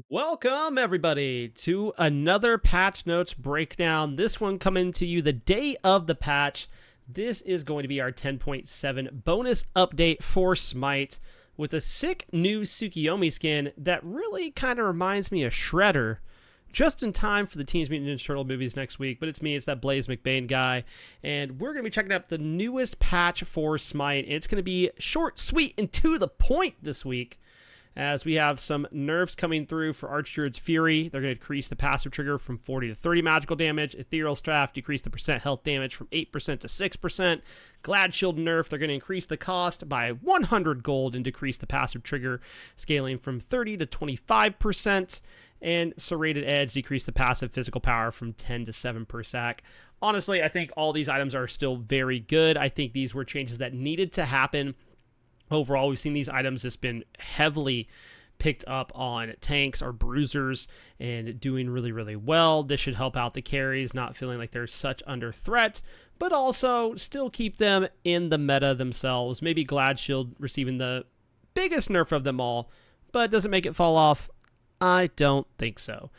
Welcome, everybody, to another patch notes breakdown. This one coming to you the day of the patch. This is going to be our 10.7 bonus update for Smite with a sick new Tsukiyomi skin that really kind of reminds me of Shredder. Just in time for the Teenage Mutant Ninja Turtle movies next week, but it's me, it's that Blaze McBain guy, and we're going to be checking out the newest patch for Smite. It's going to be short, sweet, and to the point this week, as we have some nerfs coming through for Arch Druids Fury. They're going to decrease the passive trigger from 40 to 30 magical damage. Ethereal Staff decrease the percent health damage from 8% to 6%. Glad Shield nerf, they're going to increase the cost by 100 gold and decrease the passive trigger scaling from 30 to 25%. And Serrated Edge decrease the passive physical power from 10 to 7 per sack. Honestly, I think all these items are still very good. I think these were changes that needed to happen. Overall, we've seen these items just been heavily picked up on tanks or bruisers and doing really, really well. This should help out the carries, not feeling like they're such under threat, but also still keep them in the meta themselves. Maybe Glad Shield receiving the biggest nerf of them all, but doesn't make it fall off? I don't think so.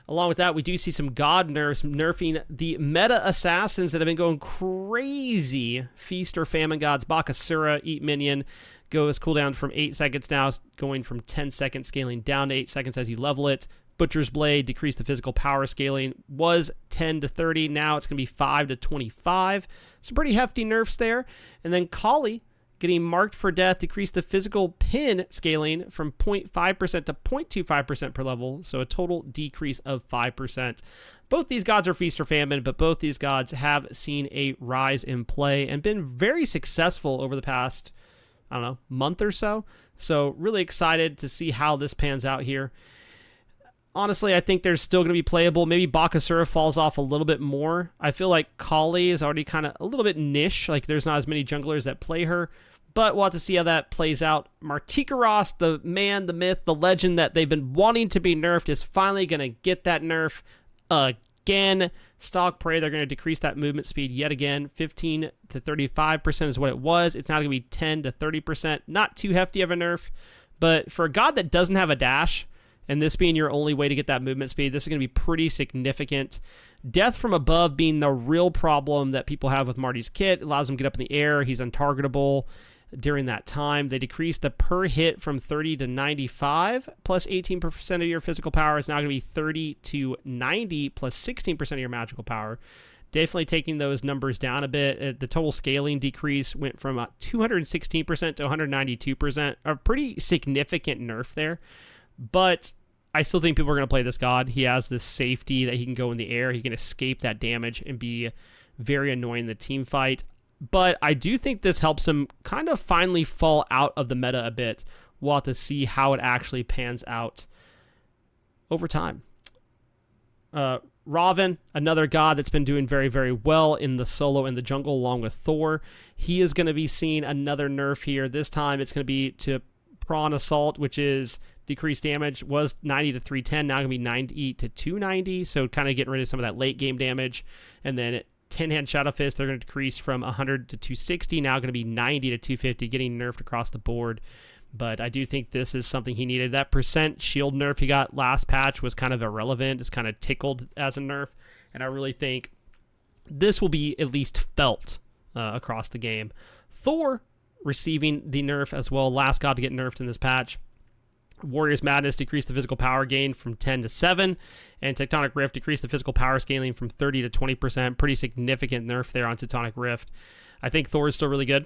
Along with that, we do see some god nerfs nerfing the meta assassins that have been going crazy. Feast or Famine Gods, Bakasura, Eat Minion, goes cooldown from 8 seconds now, going from 10 seconds, scaling down to 8 seconds as you level it. Butcher's Blade, decrease the physical power scaling, was 10 to 30. Now it's going to be 5 to 25. Some pretty hefty nerfs there. And then Kali, getting marked for death, decreased the physical pin scaling from 0.5% to 0.25% per level, so a total decrease of 5%. Both these gods are Feast or Famine, but both these gods have seen a rise in play and been very successful over the past, I don't know, month or so. So really excited to see how this pans out here. Honestly, I think they're still going to be playable. Maybe Bakasura falls off a little bit more. I feel like Kali is already kind of a little bit niche. Like there's not as many junglers that play her. But we'll have to see how that plays out. Martichoras, the man, the myth, the legend that they've been wanting to be nerfed, is finally going to get that nerf again. Stalk Prey, they're going to decrease that movement speed yet again. 15 to 35% is what it was. It's now going to be 10 to 30%. Not too hefty of a nerf. But for a god that doesn't have a dash, and this being your only way to get that movement speed, this is going to be pretty significant. Death from above being the real problem that people have with Marty's kit. It allows him to get up in the air. He's untargetable during that time. They decreased the per hit from 30 to 95, plus 18% of your physical power is now going to be 30 to 90, plus 16% of your magical power. Definitely taking those numbers down a bit. The total scaling decrease went from 216% to 192%. A pretty significant nerf there. But I still think people are going to play this god. He has this safety that he can go in the air. He can escape that damage and be very annoying in the team fight. But I do think this helps him kind of finally fall out of the meta a bit. We'll have to see how it actually pans out over time. Ravana, another god that's been doing very, very well in the solo and the jungle along with Thor. He is going to be seeing another nerf here. This time it's going to be to Prawn Assault, which is decreased damage. Was 90 to 310, now going to be 90 to 290. So kind of getting rid of some of that late game damage. And then 10-hand Shadow Fist, they're going to decrease from 100 to 260, now going to be 90 to 250, getting nerfed across the board. But I do think this is something he needed. That percent shield nerf he got last patch was kind of irrelevant. It's kind of tickled as a nerf. And I really think this will be at least felt across the game. Thor receiving the nerf as well. Last god to get nerfed in this patch. Warrior's Madness decreased the physical power gain from 10 to 7, and Tectonic Rift decreased the physical power scaling from 30 to 20%. Pretty significant nerf there on Tectonic Rift. I think Thor is still really good.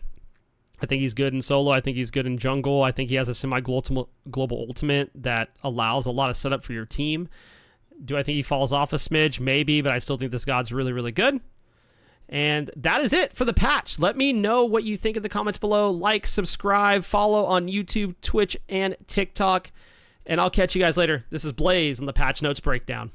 I think he's good in solo. I think he's good in jungle. I think he has a semi-global ultimate that allows a lot of setup for your team. Do I think he falls off a smidge? Maybe, but I still think this god's really, really good. And that is it for the patch. Let me know what you think in the comments below. Like, subscribe, follow on YouTube, Twitch, and TikTok. And I'll catch you guys later. This is Blaze on the Patch Notes Breakdown.